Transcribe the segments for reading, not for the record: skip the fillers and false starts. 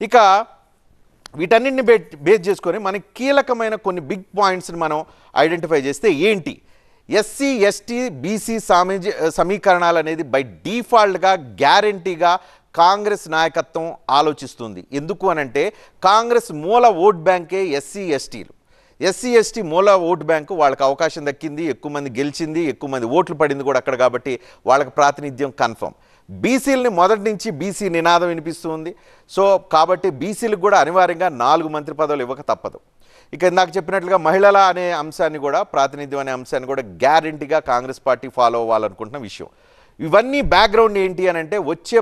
ఇక వీటన్నిటిని బేస్ చేసుకొని మనకి కీలకమైన కొన్ని బిగ్ పాయింట్స్ని మనం ఐడెంటిఫై చేస్తే ఏంటి ఎస్సీ ఎస్టీ బీసీ సమీకరణాలు అనేది బై డిఫాల్ట్గా గ్యారంటీగా కాంగ్రెస్ నాయకత్వం ఆలోచిస్తుంది. ఎందుకు అనంటే కాంగ్రెస్ మూల ఓట్ బ్యాంకే ఎస్సీ ఎస్టీ మూల ఓట్ బ్యాంకు వాళ్ళకి అవకాశం దక్కింది, ఎక్కువ మంది గెలిచింది, ఎక్కువ మంది ఓట్లు పడింది కూడా అక్కడ, కాబట్టి వాళ్ళకి ప్రాతినిధ్యం కన్ఫర్మ్. బీసీలని మొదటి నుంచి బీసీ నినాదం వినిపిస్తుంది. సో కాబట్టి బీసీలకు కూడా అనివార్యంగా 4 మంత్రి పదవులు ఇవ్వక తప్పదు. ఇక ఇందాక చెప్పినట్లుగా మహిళల అనే అంశాన్ని కూడా, ప్రాతినిధ్యం అనే అంశాన్ని కూడా గ్యారంటీగా కాంగ్రెస్ పార్టీ ఫాలో అవ్వాలనుకుంటున్న విషయం. ఇవన్నీ బ్యాక్గ్రౌండ్ ఏంటి అని అంటే వచ్చే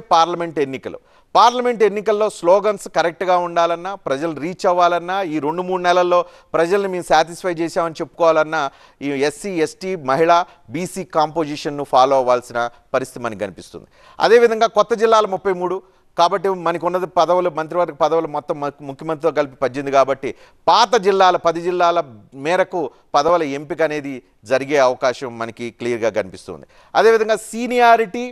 పార్లమెంట్ ఎన్నికల్లో స్లోగన్స్ కరెక్ట్గా ఉండాలన్నా, ప్రజలు రీచ్ అవ్వాలన్నా, ఈ 2-3 నెలల్లో ప్రజల్ని మేము సాటిస్ఫై చేసామని చెప్పుకోవాలన్నా ఈ ఎస్సీ ఎస్టీ మహిళ బీసీ కాంపోజిషన్ను ఫాలో అవ్వాల్సిన పరిస్థితి మనకు కనిపిస్తుంది. అదేవిధంగా కొత్త జిల్లాలు 33, కాబట్టి మనకు ఉన్నది పదవులు, మంత్రివర్గ పదవులు మొత్తం ముఖ్యమంత్రితో కలిపి 18, కాబట్టి పాత జిల్లాల 10 జిల్లాల మేరకు పదవుల ఎంపిక అనేది జరిగే అవకాశం మనకి క్లియర్గా కనిపిస్తుంది. అదేవిధంగా సీనియారిటీ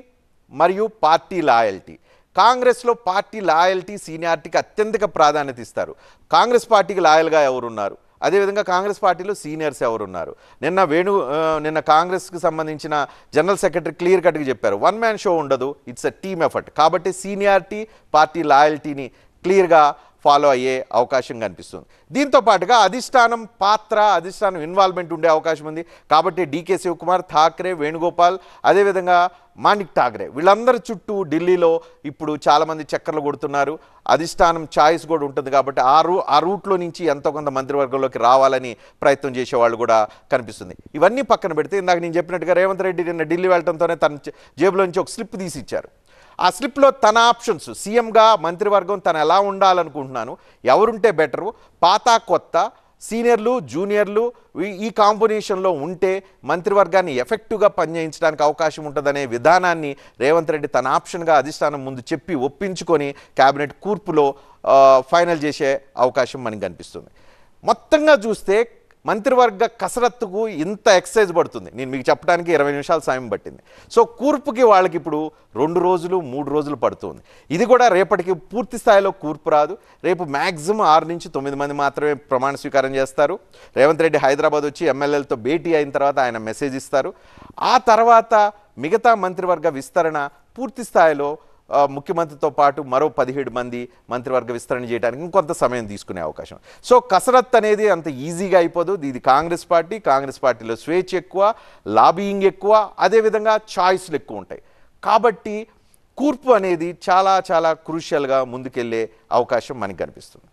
మరియు పార్టీ లాయల్టీ. కాంగ్రెస్లో పార్టీ లాయల్టీ సీనియారిటీకి అత్యంత ప్రాధాన్యత ఇస్తారు. కాంగ్రెస్ పార్టీకి లాయల్గా ఎవరున్నారు, అదేవిధంగా కాంగ్రెస్ పార్టీలో సీనియర్స్ ఎవరున్నారు. నిన్న కాంగ్రెస్కి సంబంధించిన జనరల్ సెక్రటరీ క్లియర్ కట్గా చెప్పారు, వన్ మ్యాన్ షో ఉండదు, ఇట్స్ ఎ టీమ్ ఎఫర్ట్. కాబట్టి సీనియారిటీ పార్టీ లాయల్టీని క్లియర్గా ఫాలో అయ్యే అవకాశం కనిపిస్తుంది. దీంతో పాటుగా అధిష్టానం ఇన్వాల్వ్మెంట్ ఉండే అవకాశం ఉంది. కాబట్టి డీకే శివకుమార్, ఠాక్రే, వేణుగోపాల్, అదేవిధంగా మాణిక్ ఠాక్రే వీళ్ళందరి చుట్టూ ఢిల్లీలో ఇప్పుడు చాలామంది చక్కర్లు కొడుతున్నారు. అధిష్టానం ఛాయిస్ కూడా ఉంటుంది, కాబట్టి ఆ రూట్లో నుంచి ఎంతో కొంత మంత్రివర్గంలోకి రావాలని ప్రయత్నం చేసేవాళ్ళు కూడా కనిపిస్తుంది. ఇవన్నీ పక్కన పెడితే ఇందాక నేను చెప్పినట్టుగా రేవంత్ రెడ్డి నిన్న ఢిల్లీ వెళ్ళడంతోనే తన జేబులో నుంచి ఒక స్లిప్ తీసి ఇచ్చారు. ఆ స్లిప్లో తన ఆప్షన్స్, సీఎంగా మంత్రివర్గం తను ఎలా ఉండాలనుకుంటున్నాను, ఎవరుంటే బెటరు, పాత కొత్త, సీనియర్లు జూనియర్లు ఈ కాంబినేషన్లో ఉంటే మంత్రివర్గాన్ని ఎఫెక్టివ్గా పనిచేయించడానికి అవకాశం ఉంటుందనే విధానాన్ని రేవంత్ రెడ్డి తన ఆప్షన్గా అధిష్టానం ముందు చెప్పి ఒప్పించుకొని కేబినెట్ కూర్పులో ఫైనల్ చేసే అవకాశం మనకు కనిపిస్తుంది. మొత్తంగా చూస్తే మంత్రివర్గ కసరత్తుకు ఇంత ఎక్సర్సైజ్ పడుతుంది. నేను మీకు చెప్పడానికి 20 నిమిషాలు సమయం పట్టింది. సో కూర్పుకి వాళ్ళకి ఇప్పుడు 2 రోజులు 3 రోజులు పడుతుంది. ఇది కూడా రేపటికి పూర్తి స్థాయిలో కూర్పు రాదు. రేపు మ్యాక్సిమం 6 నుంచి 9 మంది మాత్రమే ప్రమాణ స్వీకారం చేస్తారు. రేవంత్ రెడ్డి హైదరాబాద్ వచ్చి ఎమ్మెల్యేలతో భేటీ అయిన తర్వాత ఆయన మెసేజ్ ఇస్తారు. ఆ తర్వాత మిగతా మంత్రివర్గ విస్తరణ పూర్తి స్థాయిలో ముఖ్యమంత్రితో పాటు మరో 17 మంది మంత్రివర్గ విస్తరణ చేయడానికి ఇంకొంత సమయం తీసుకునే అవకాశం. సో కసరత్ అనేది అంత ఈజీగా అయిపోదు. ఇది కాంగ్రెస్ పార్టీలో స్వేచ్ఛ ఎక్కువ, లాబియింగ్ ఎక్కువ, అదేవిధంగా చాయిస్లు ఎక్కువ ఉంటాయి. కాబట్టి కూర్పు అనేది చాలా చాలా క్రూషియల్గా ముందుకెళ్లే అవకాశం మనకు కనిపిస్తుంది.